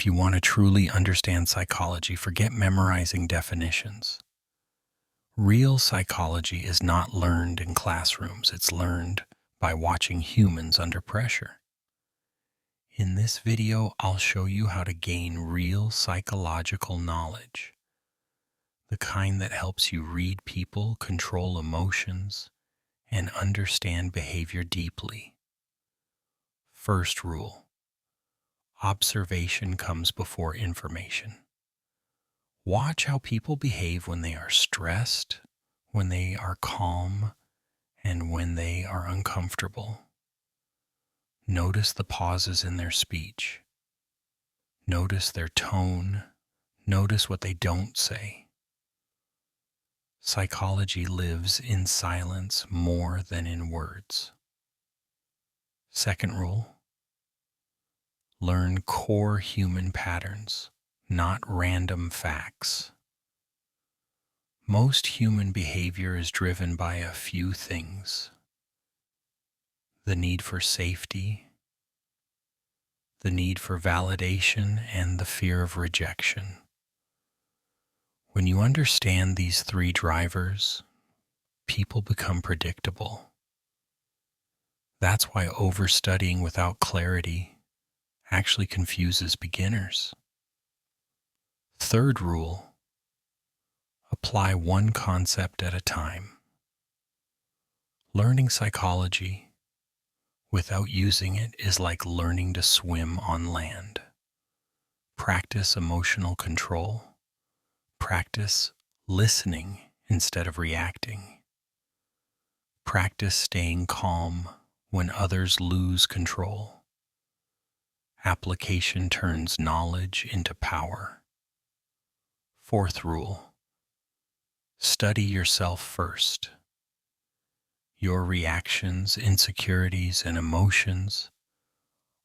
If you want to truly understand psychology, forget memorizing definitions. Real psychology is not learned in classrooms, it's learned by watching humans under pressure. In this video, I'll show you how to gain real psychological knowledge, the kind that helps you read people, control emotions, and understand behavior deeply. First rule: observation comes before information. Watch how people behave when they are stressed, when they are calm, and when they are uncomfortable. Notice the pauses in their speech. Notice their tone. Notice what they don't say. Psychology lives in silence more than in words. Second rule: learn core human patterns, not random facts. Most human behavior is driven by a few things: the need for safety, the need for validation, and the fear of rejection. When you understand these three drivers, people become predictable. That's why overstudying without clarity actually confuses beginners. Third rule: apply one concept at a time. Learning psychology without using it is like learning to swim on land. Practice emotional control. Practice listening instead of reacting. Practice staying calm when others lose control. Application turns knowledge into power. Fourth rule: study yourself first. Your reactions, insecurities, and emotions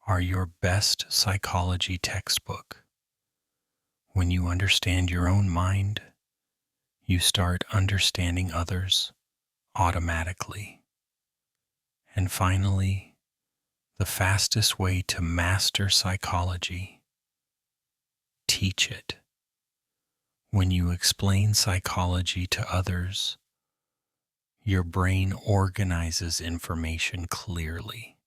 are your best psychology textbook. When you understand your own mind, you start understanding others automatically. And finally, the fastest way to master psychology: teach it. When you explain psychology to others, your brain organizes information clearly.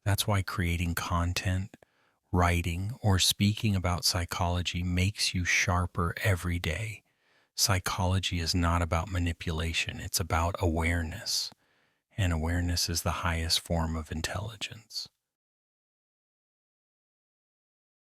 That's why creating content, writing, or speaking about psychology makes you sharper every day. Psychology is not about manipulation, it's about awareness. And awareness is the highest form of intelligence.